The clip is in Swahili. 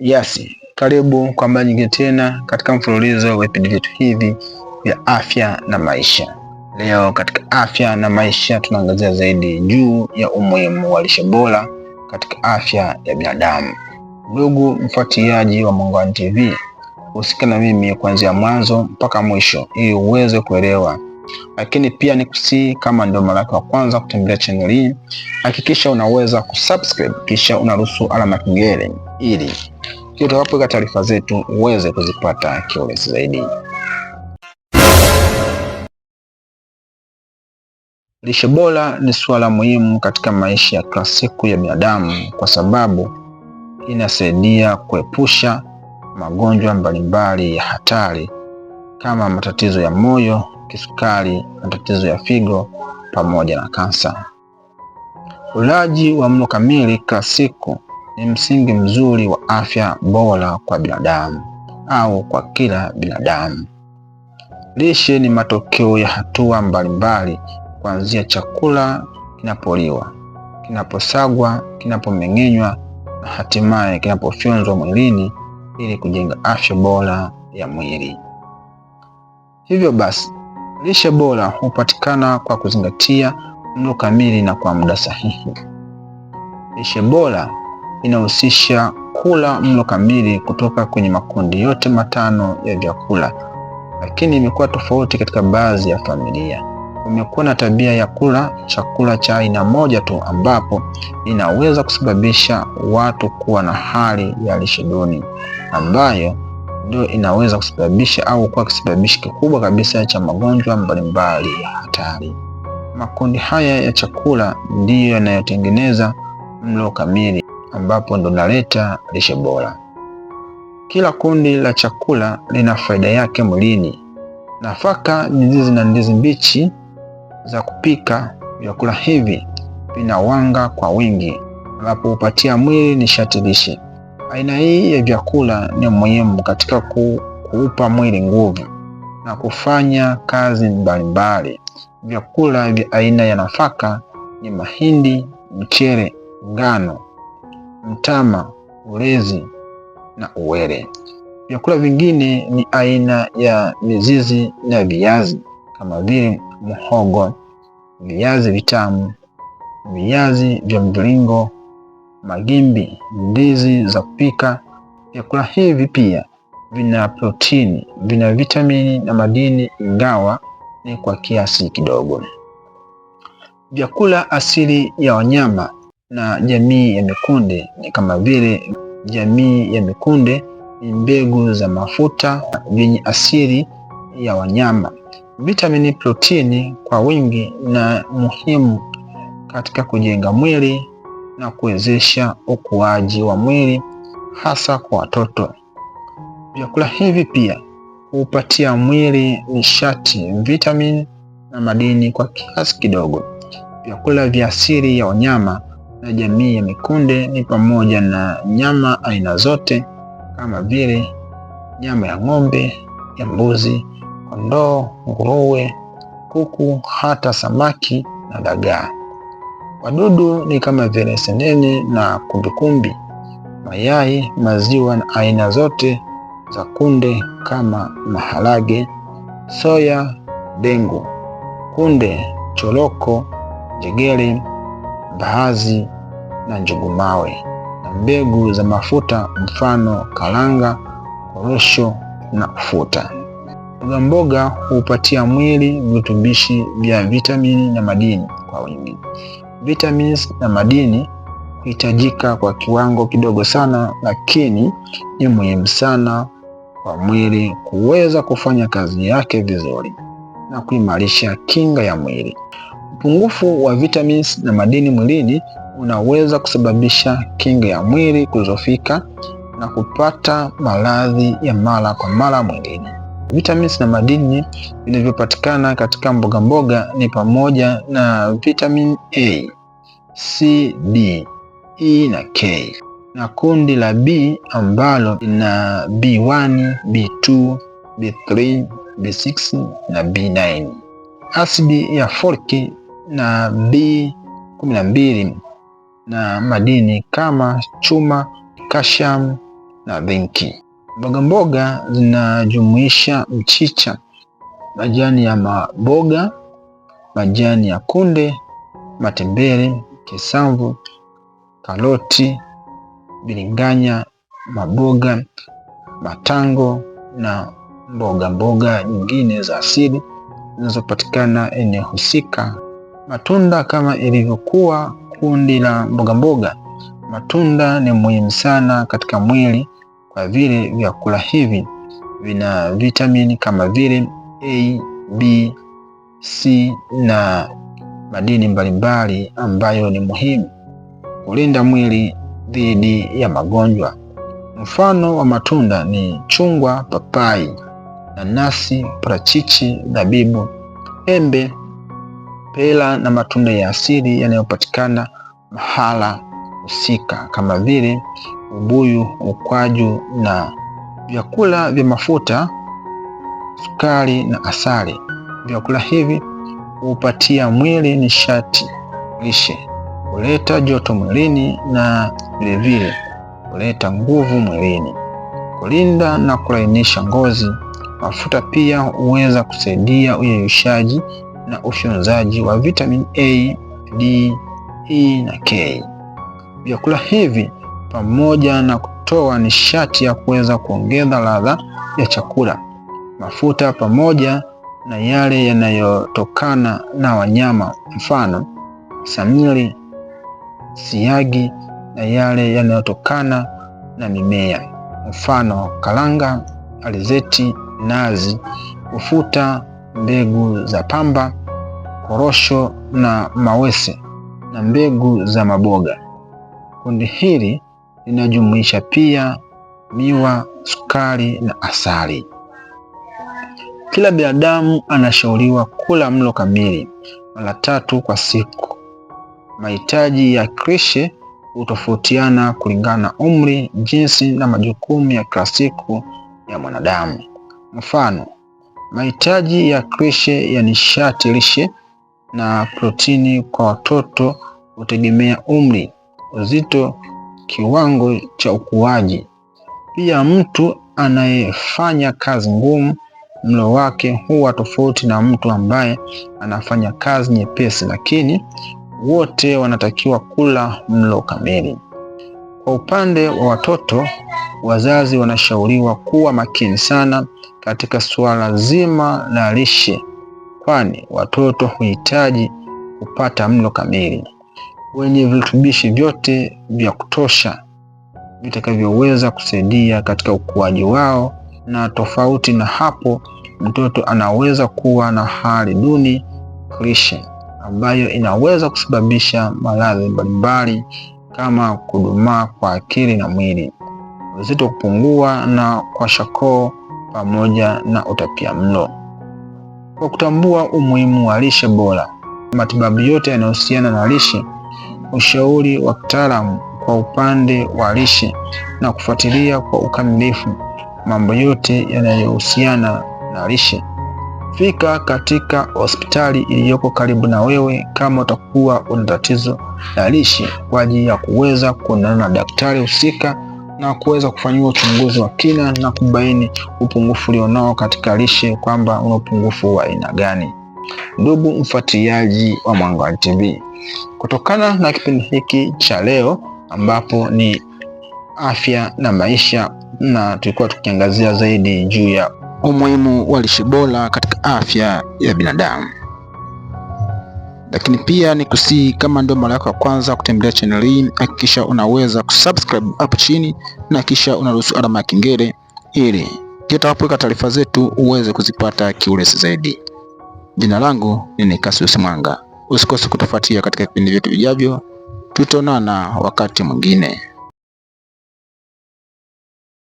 Yes, karibu kwa mara nyingine tena katika mfululizo wa vipindi vyetu hivi vya afya na maisha. Leo katika afya na maisha tunaangazia zaidi juu ya umuhimu wa lishe bora katika afya ya binadamu. Ndugu mfuatiliaji wa Mwanga One TV, usika na mimi kuanzia mwanzo mpaka mwisho ili uweze kuelewa. Lakini pia nikusii, kama ndio mara yako ya kwanza kutembelea channel hii, hakikisha unaweza kusubscribe kisha unaruhusu alama ya kengele ili tutapoweka taarifa zetu uweze kuzipata kiurahisi zaidi. Lishe bora ni suala muhimu katika maisha ya kila siku ya binadamu kwa sababu inasaidia kuepusha magonjwa mbalimbali ya hatari kama matatizo ya moyo, kisukari, matatizo ya figo pamoja na kansa. Ulaji wa mlo kamili kila siku ni msingi mzuri wa afya bora kwa binadamu au kwa kila binadamu. Lishe ni matokeo ya hatua mbalimbali, kuanzia chakula kinapoliwa, kinaposagwa, kinapomeng'enywa na hatimaye kinapofyonzwa mwilini ili kujenga afya bora ya mwili. Hivyo basi, lishe bora hupatikana kwa kuzingatia mlo kamili na kwa muda sahihi. Lishe bora inahusisha kula mlo kamili kutoka kwenye makundi yote matano ya vyakula, lakini imekuwa tofauti katika baadhi ya familia. Kumekuwa na tabia ya kula chakula cha aina moja tu, ambapo inaweza kusababisha watu kuwa na hali ya lishe duni, ambayo ndio inaweza kusababisha au kuwa kisababishi kikubwa kabisa cha magonjwa mbalimbali ya hatari. Makundi haya ya chakula ndiyo yanayotengeneza mlo kamili, ambapo ndo naleta lishe bora. Kila kundi la chakula lina faida yake mwilini. Nafaka, mizizi na ndizi mbichi za kupika. Vyakula hivi vina wanga kwa wingi, ambapo hupatia mwili nishati lishe. Aina hii ya vyakula ni muhimu katika kuupa mwili nguvu na kufanya kazi mbalimbali. Vyakula vya aina ya nafaka ni mahindi, mchele, ngano, mtama, ulezi na uwele. Vyakula vingine ni aina ya mizizi na viazi kama vile muhogo, viazi vitamu, viazi vya mviringo, magimbi, ndizi za kupika. Vyakula hivi pia vina protini, vina vitamini na madini, ingawa ni kwa kiasi kidogo. Vyakula asili ya wanyama na jamii ya mikunde ni kama vile jamii ya mikunde ni mbegu za mafuta vyenye asili ya wanyama. Vitamini, protini kwa wingi na muhimu katika kujenga mwili na kuwezesha ukuaji wa mwili, hasa kwa watoto. Vyakula hivi pia hupatia mwili nishati, vitamini na madini kwa kiasi kidogo. Vyakula vya asili ya wanyama na jamii ya mikunde ni pamoja na nyama aina zote kama vile nyama ya ng'ombe, ya mbuzi, kondoo, nguruwe, kuku, hata samaki na dagaa. Wadudu ni kama vile senene na kumbikumbi. Mayai, maziwa na aina zote za kunde kama maharage, soya, dengu, kunde, choroko, njegere, mbaazi na njugumawe, na mbegu za mafuta mfano karanga, korosho na ufuta. Mboga hupatia mwili virutubishi vya vitamini na madini kwa wingi. Vitamins na madini huhitajika kwa kiwango kidogo sana, lakini ni muhimu sana kwa mwili kuweza kufanya kazi yake vizuri na kuimarisha kinga ya mwili. Upungufu wa vitamins na madini mwilini unaweza kusababisha kinga ya mwili kudhoofika na kupata maradhi ya mara kwa mara mwilini. Vitamins na madini vinavyopatikana katika mboga mboga ni pamoja na vitamin A, C, D, E na K, na kundi la B ambalo lina B1, B2, B3, B6 na B9. Asidi ya folic na B12 na madini kama chuma, calcium, na zinki. Mboga mboga zinajumuisha mchicha, majani ya maboga, majani ya kunde, matembele, kisamvu, karoti, biringanya, maboga, matango na mboga nyingine za asili zinazopatikana eneo husika. Matunda kama ilivyokuwa kundi la mboga mboga, matunda ni muhimu sana katika mwili kwa vile vyakula hivi vina vitamini kama vile A, B, C na madini mbalimbali ambayo ni muhimu kulinda mwili dhidi ya magonjwa. Mfano wa matunda ni chungwa, papai, nanasi, parachichi, zabibu, embe, pera na matunda ya asili yanayopatikana mahala husika kama vile ubuyu, ukwaju na vyakula vya mafuta, sukari na asali. Vyakula hivi hupatia mwili nishati, lishe, huleta joto mwilini na vilevile huleta nguvu mwilini, kulinda na kulainisha ngozi. Mafuta pia huweza kusaidia uyeyushaji na ufyonzaji wa vitamin A, D, E na K. Vyakula hivi pamoja na kutoa nishati ya kuweza kuongeza ladha ya chakula. Mafuta pamoja na yale yanayotokana na wanyama, mfano samiri, siagi, na yale yanayotokana na mimea, mfano karanga, alizeti, nazi, ufuta, mbegu za pamba, korosho na mawese na mbegu za maboga. Kundi hili linajumuisha pia miwa, sukari na asali. Kila binadamu anashauriwa kula mlo kamili mara 3 kwa siku. Mahitaji ya lishe hutofautiana kulingana na umri, jinsi na majukumu ya kila siku ya mwanadamu. Mfano, mahitaji ya lishe ya nishati lishe na protini kwa watoto hutegemea umri, uzito, kiwango cha ukuaji. Pia mtu anayefanya kazi ngumu, mlo wake huwa tofauti na mtu ambaye anafanya kazi nyepesi, lakini wote wanatakiwa kula mlo kamili. Kwa upande wa watoto, wazazi wanashauriwa kuwa makini sana katika suala zima la lishe, kwani watoto huhitaji kupata mlo kamili wenye virutubishi vyote vya kutosha vitakavyoweza kusaidia katika ukuaji wao, na tofauti na hapo mtoto anaweza kuwa na hali duni lishe ambayo inaweza kusababisha maradhi mbalimbali kama kudumaa kwa akili na mwili, uzito kupungua na kuwasha koo pamoja na utapiamlo. Kwa kutambua umuhimu wa lishe bora, matibabu yote yanayohusiana na lishe, ushauri wa kitaalamu kwa upande wa lishe na kufuatilia kwa ukamilifu mambo yote yanayohusiana na lishe, fika katika hospitali iliyoko karibu na wewe kama utakuwa una tatizo la lishe, kwa ajili ya kuweza kuonana na daktari husika na kuweza kufanyiwa uchunguzi wa kina na kubaini upungufu ulionao katika lishe, kwamba una upungufu wa aina gani. Ndugu mfuatiliaji wa Mwanga One TV, kutokana na kipindi hiki cha leo ambapo ni afya na maisha, na tulikuwa tukiangazia zaidi juu ya umuhimu wa lishe bora katika afya ya binadamu. Lakini pia ni kusii, kama ndio mara yako ya kwanza kutembelea channel hii, hakikisha unaweza kusubscribe hapo chini na kisha unaruhusu alama ya kengele ili tutapoweka taarifa zetu uweze kuzipata kiurahisi zaidi. Jina langu ni Cassius Mwanga. Usikose kutufuatia katika vipindi vyetu vijavyo. Tutaonana wakati mwingine.